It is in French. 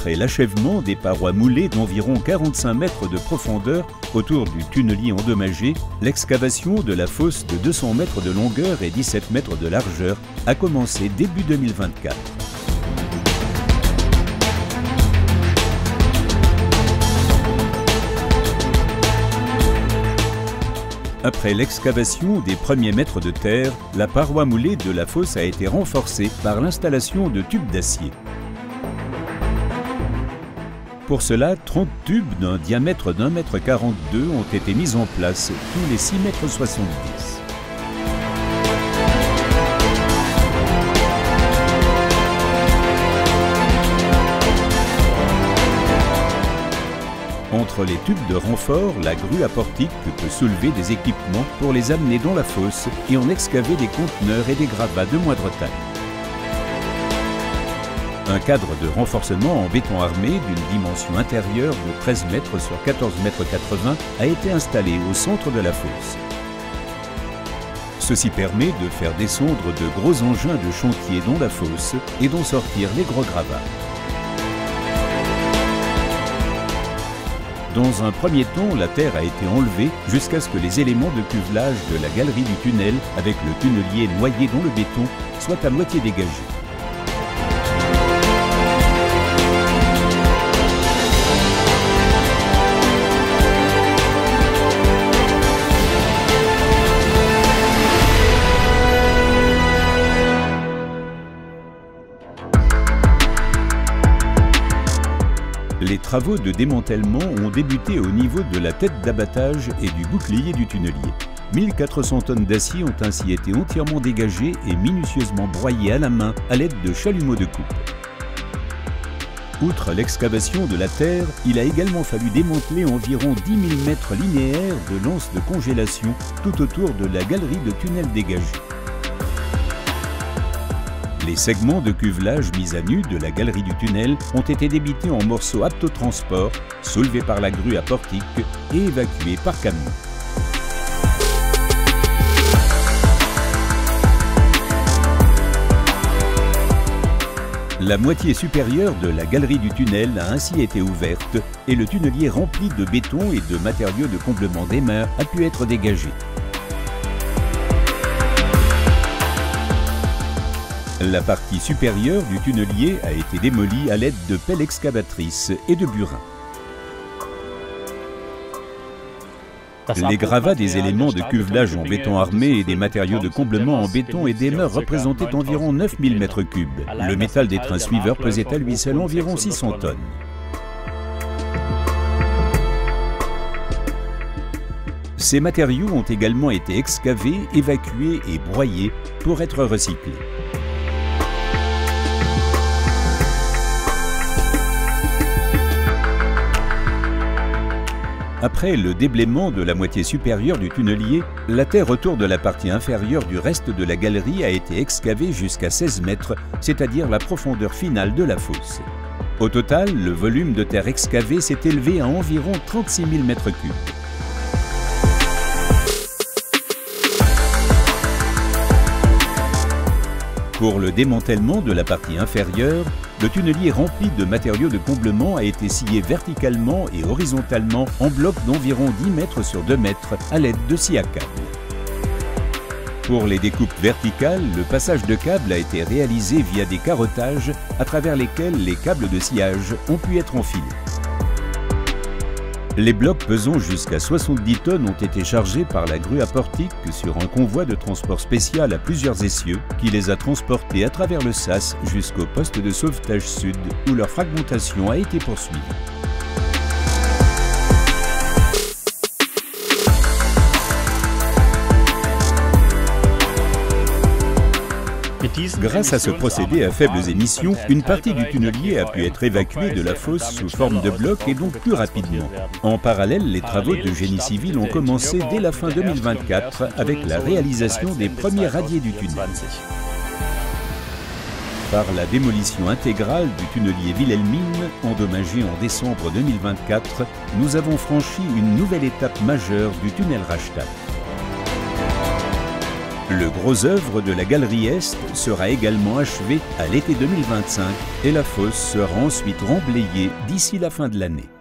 Après l'achèvement des parois moulées d'environ 45 mètres de profondeur autour du tunnelier endommagé, l'excavation de la fosse de 200 mètres de longueur et 17 mètres de largeur a commencé début 2024. Après l'excavation des premiers mètres de terre, la paroi moulée de la fosse a été renforcée par l'installation de tubes d'acier. Pour cela, 30 tubes d'un diamètre d'1,42 m ont été mis en place tous les 6,70 m. Entre les tubes de renfort, la grue à portique peut soulever des équipements pour les amener dans la fosse et en excaver des conteneurs et des gravats de moindre taille. Un cadre de renforcement en béton armé d'une dimension intérieure de 13 mètres sur 14,80 m a été installé au centre de la fosse. Ceci permet de faire descendre de gros engins de chantier dans la fosse et d'en sortir les gros gravats. Dans un premier temps, la terre a été enlevée jusqu'à ce que les éléments de cuvelage de la galerie du tunnel, avec le tunnelier noyé dans le béton, soient à moitié dégagés. Les travaux de démantèlement ont débuté au niveau de la tête d'abattage et du bouclier du tunnelier. 1400 tonnes d'acier ont ainsi été entièrement dégagées et minutieusement broyées à la main à l'aide de chalumeaux de coupe. Outre l'excavation de la terre, il a également fallu démanteler environ 10 000 mètres linéaires de lances de congélation tout autour de la galerie de tunnel dégagée. Les segments de cuvelage mis à nu de la galerie du tunnel ont été débités en morceaux aptes au transport, soulevés par la grue à portique et évacués par camion. La moitié supérieure de la galerie du tunnel a ainsi été ouverte et le tunnelier rempli de béton et de matériaux de comblement d'émeur a pu être dégagé. La partie supérieure du tunnelier a été démolie à l'aide de pelles excavatrices et de burins. Les gravats des éléments de cuvelage en béton armé et des matériaux de comblement en béton et d'émeur représentaient environ 9000 m3. Le métal des trains suiveurs pesait à lui seul environ 600 tonnes. Ces matériaux ont également été excavés, évacués et broyés pour être recyclés. Après le déblaiement de la moitié supérieure du tunnelier, la terre autour de la partie inférieure du reste de la galerie a été excavée jusqu'à 16 mètres, c'est-à-dire la profondeur finale de la fosse. Au total, le volume de terre excavé s'est élevé à environ 36 000 m3. Pour le démantèlement de la partie inférieure, le tunnelier rempli de matériaux de comblement a été scié verticalement et horizontalement en blocs d'environ 10 mètres sur 2 mètres à l'aide de scie à câble. Pour les découpes verticales, le passage de câbles a été réalisé via des carottages à travers lesquels les câbles de sciage ont pu être enfilés. Les blocs pesant jusqu'à 70 tonnes ont été chargés par la grue à portique sur un convoi de transport spécial à plusieurs essieux qui les a transportés à travers le sas jusqu'au poste de sauvetage sud où leur fragmentation a été poursuivie. Grâce à ce procédé à faibles émissions, une partie du tunnelier a pu être évacuée de la fosse sous forme de bloc et donc plus rapidement. En parallèle, les travaux de génie civil ont commencé dès la fin 2024 avec la réalisation des premiers radiers du tunnel. Par la démolition intégrale du tunnelier Wilhelmine, endommagé en décembre 2024, nous avons franchi une nouvelle étape majeure du tunnel Rastatt. Le gros œuvre de la Galerie Est sera également achevé à l'été 2025 et la fosse sera ensuite remblayée d'ici la fin de l'année.